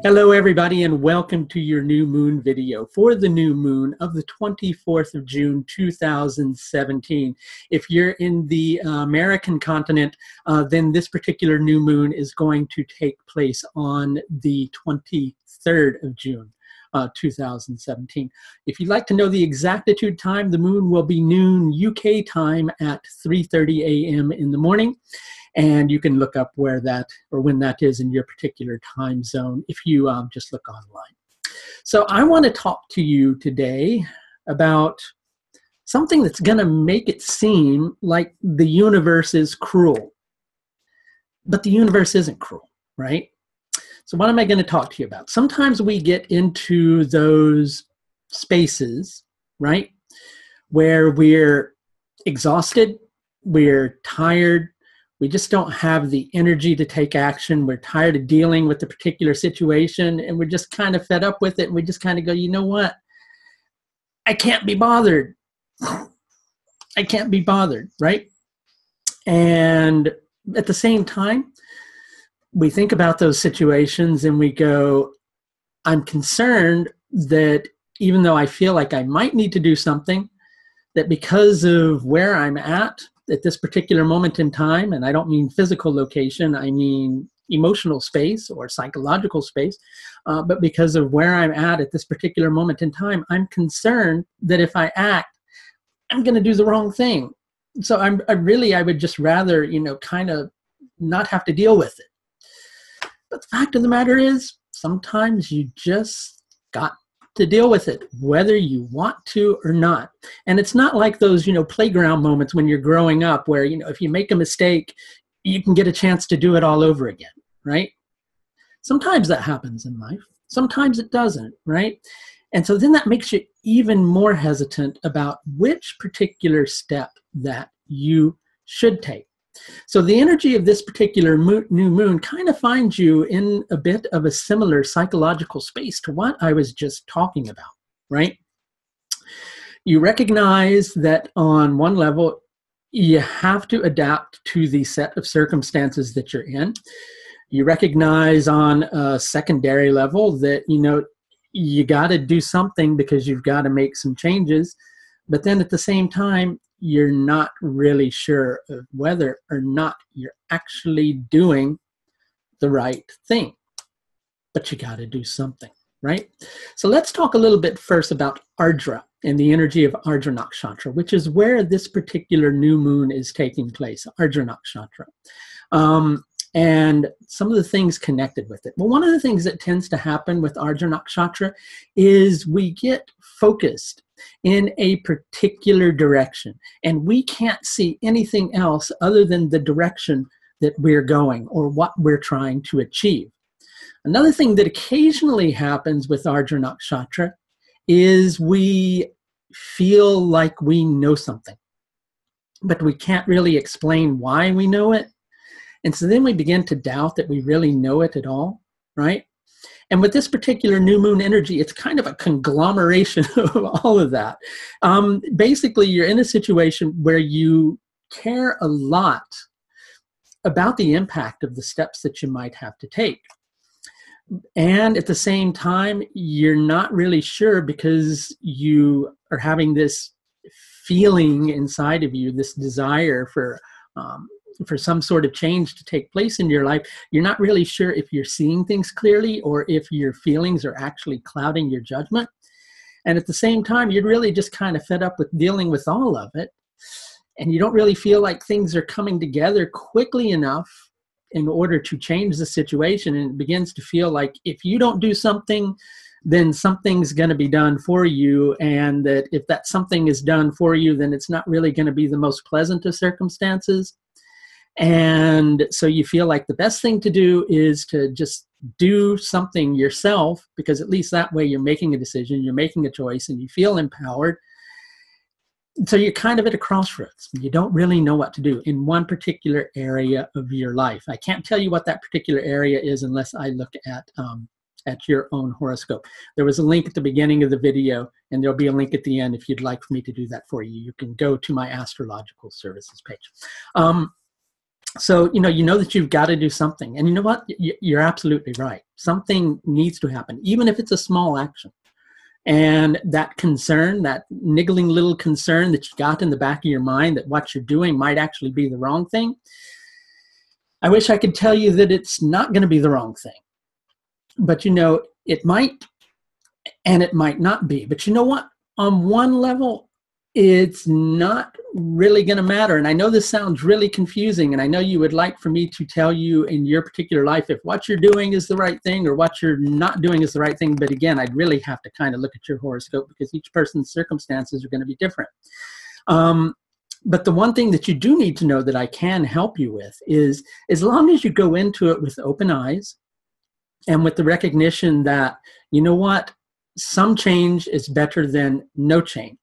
Hello everybody, and welcome to your new moon video for the new moon of the 24th of June 2017. If you're in the American continent, then this particular new moon is going to take place on the 23rd of June 2017. If you'd like to know the exactitude time, the moon will be noon UK time at 3:30 a.m. in the morning. And you can look up where that or when that is in your particular time zone if you just look online. So I want to talk to you today about something that's going to make it seem like the universe is cruel. But the universe isn't cruel, right? So what am I going to talk to you about? Sometimes we get into those spaces, right, where we're exhausted, we're tired, we just don't have the energy to take action. We're tired of dealing with the particular situation, and we're just kind of fed up with it. And we just kind of go, you know what? I can't be bothered. I can't be bothered, right? And at the same time, we think about those situations and we go, I'm concerned that even though I feel like I might need to do something, that because of where I'm at this particular moment in time, and I don't mean physical location, I mean emotional space or psychological space, but because of where I'm at this particular moment in time, I'm concerned that if I act, I'm going to do the wrong thing. So I would just rather, kind of not have to deal with it. But the fact of the matter is, sometimes you just got to deal with it, whether you want to or not. And it's not like those, playground moments when you're growing up where, if you make a mistake, you can get a chance to do it all over again, right? Sometimes that happens in life. Sometimes it doesn't, right? And so then that makes you even more hesitant about which particular step that you should take. So the energy of this particular new moon kind of finds you in a bit of a similar psychological space to what I was just talking about, right? You recognize that on one level, you have to adapt to the set of circumstances that you're in. You recognize on a secondary level that, you got to do something because you've got to make some changes. But then at the same time, you're not really sure of whether or not you're actually doing the right thing. But you got to do something, right? So let's talk a little bit first about Ardra and the energy of Ardra Nakshatra, which is where this particular new moon is taking place, Ardra Nakshatra. And some of the things connected with it. Well, one of the things that tends to happen with Ardra Nakshatra is we get focused in a particular direction, and we can't see anything else other than the direction that we're going or what we're trying to achieve. Another thing that occasionally happens with Ardra Nakshatra is we feel like we know something, but we can't really explain why we know it. And so then we begin to doubt that we really know it at all, right? And with this particular new moon energy, it's kind of a conglomeration of all of that. Basically, you're in a situation where you care a lot about the impact of the steps that you might have to take. And at the same time, you're not really sure because you are having this feeling inside of you, this desire for some sort of change to take place in your life. You're not really sure if you're seeing things clearly or if your feelings are actually clouding your judgment. And at the same time, you're really just kind of fed up with dealing with all of it. And you don't really feel like things are coming together quickly enough in order to change the situation. And it begins to feel like if you don't do something, then something's going to be done for you. And that if that something is done for you, then it's not really going to be the most pleasant of circumstances. And so you feel like the best thing to do is to just do something yourself, because at least that way you're making a decision, you're making a choice, and you feel empowered. So you're kind of at a crossroads. You don't really know what to do in one particular area of your life. I can't tell you what that particular area is unless I look at your own horoscope. There was a link at the beginning of the video, and there'll be a link at the end if you'd like for me to do that for you. You can go to my astrological services page. So, you know that you've got to do something. And you know what? You're absolutely right. Something needs to happen, even if it's a small action. And that concern, that niggling little concern that you got in the back of your mind that what you're doing might actually be the wrong thing. I wish I could tell you that it's not going to be the wrong thing. But, it might and it might not be. But you know what? On one level, it's not really going to matter. And I know this sounds really confusing, and I know you would like for me to tell you in your particular life if what you're doing is the right thing or what you're not doing is the right thing. But again, I'd really have to kind of look at your horoscope because each person's circumstances are going to be different. But the one thing that you do need to know that I can help you with is, as long as you go into it with open eyes and with the recognition that, you know what, some change is better than no change,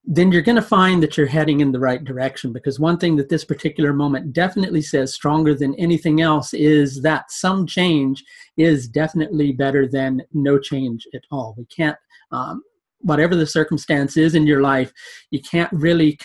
then you're going to find that you're heading in the right direction. Because one thing that this particular moment definitely says stronger than anything else is that some change is definitely better than no change at all. We can't, whatever the circumstance is in your life, you can't really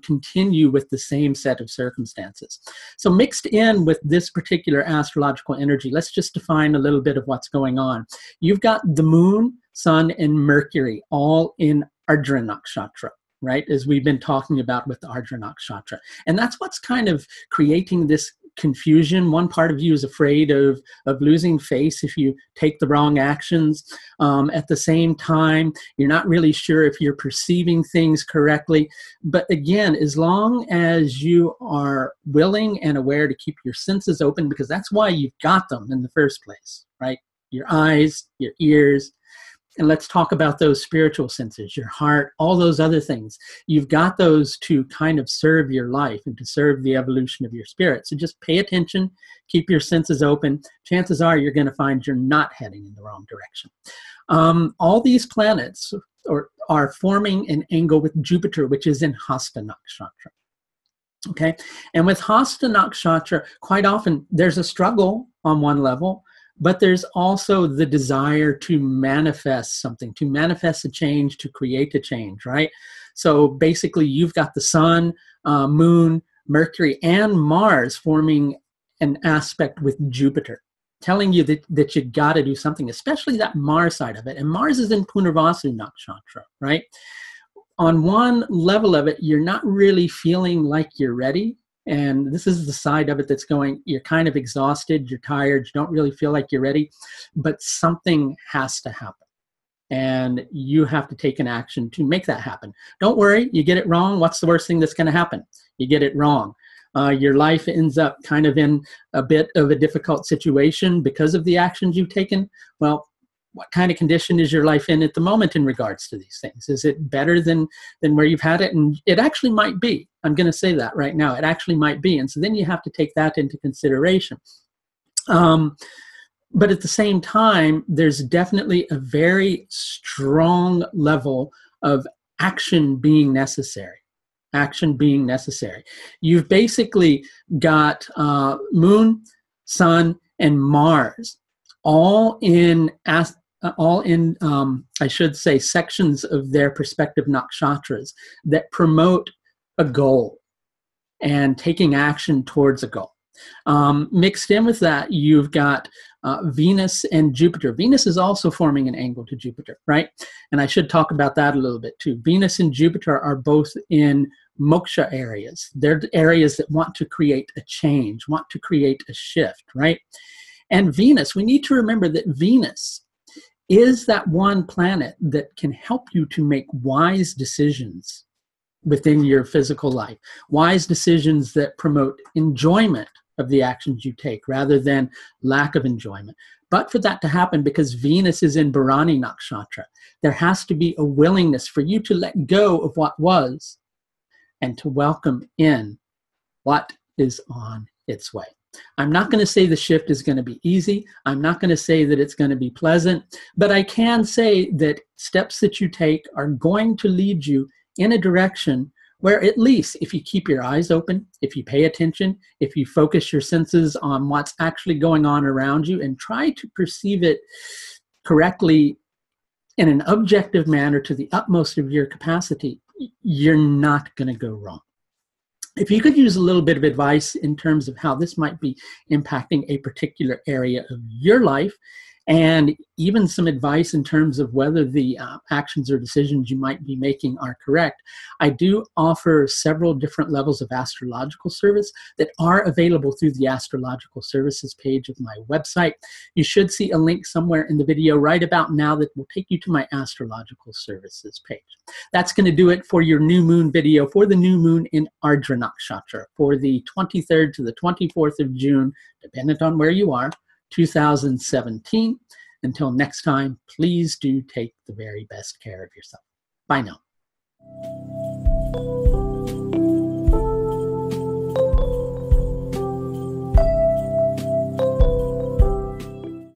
continue with the same set of circumstances. So mixed in with this particular astrological energy, let's just define a little bit of what's going on. You've got the moon, sun, and Mercury all in Ardra Nakshatra, right? As we've been talking about with the Ardra Nakshatra. And that's what's kind of creating this confusion. One part of you is afraid of losing face if you take the wrong actions. At the same time, you're not really sure if you're perceiving things correctly. But again, as long as you are willing and aware to keep your senses open, because that's why you've got them in the first place, right? Your eyes, your ears. And let's talk about those spiritual senses, your heart, all those other things. You've got those to kind of serve your life and to serve the evolution of your spirit. So just pay attention, keep your senses open. Chances are you're going to find you're not heading in the wrong direction. All these planets are forming an angle with Jupiter, which is in Hasta Nakshatra. Okay, and with Hasta Nakshatra, quite often there's a struggle on one level, but there's also the desire to manifest something, to manifest a change, to create a change, right? So basically, you've got the sun, moon, Mercury, and Mars forming an aspect with Jupiter, telling you that you got to do something, especially that Mars side of it. And Mars is in Punarvasu Nakshatra, right? On one level of it, you're not really feeling like you're ready. And this is the side of it that's going, you're kind of exhausted, you're tired, you don't really feel like you're ready, but something has to happen. And you have to take an action to make that happen. Don't worry, you get it wrong. What's the worst thing that's going to happen? You get it wrong. Your life ends up kind of in a bit of a difficult situation because of the actions you've taken. Well, what kind of condition is your life in at the moment in regards to these things? Is it better than where you've had it? And it actually might be. I'm going to say that right now. It actually might be. And so then you have to take that into consideration. But at the same time, there's definitely a very strong level of action being necessary. Action being necessary. You've basically got Moon, Sun, and Mars all in I should say, sections of their respective nakshatras that promote a goal and taking action towards a goal. Mixed in with that, you've got Venus and Jupiter. Venus is also forming an angle to Jupiter, right? And I should talk about that a little bit too. Venus and Jupiter are both in moksha areas. They're areas that want to create a change, want to create a shift, right? And Venus, we need to remember that Venus is that one planet that can help you to make wise decisions within your physical life, wise decisions that promote enjoyment of the actions you take rather than lack of enjoyment. But for that to happen, because Venus is in Bharani Nakshatra, there has to be a willingness for you to let go of what was and to welcome in what is on its way. I'm not going to say the shift is going to be easy. I'm not going to say that it's going to be pleasant, but I can say that steps that you take are going to lead you in a direction where, at least if you keep your eyes open, if you pay attention, if you focus your senses on what's actually going on around you and try to perceive it correctly in an objective manner to the utmost of your capacity, you're not going to go wrong. If you could use a little bit of advice in terms of how this might be impacting a particular area of your life, and even some advice in terms of whether the actions or decisions you might be making are correct, I do offer several different levels of astrological service that are available through the astrological services page of my website. You should see a link somewhere in the video right about now that will take you to my astrological services page. That's going to do it for your new moon video for the new moon in Ardra Nakshatra for the 23rd to the 24th of June, dependent on where you are, 2017. Until next time, please do take the very best care of yourself. Bye now.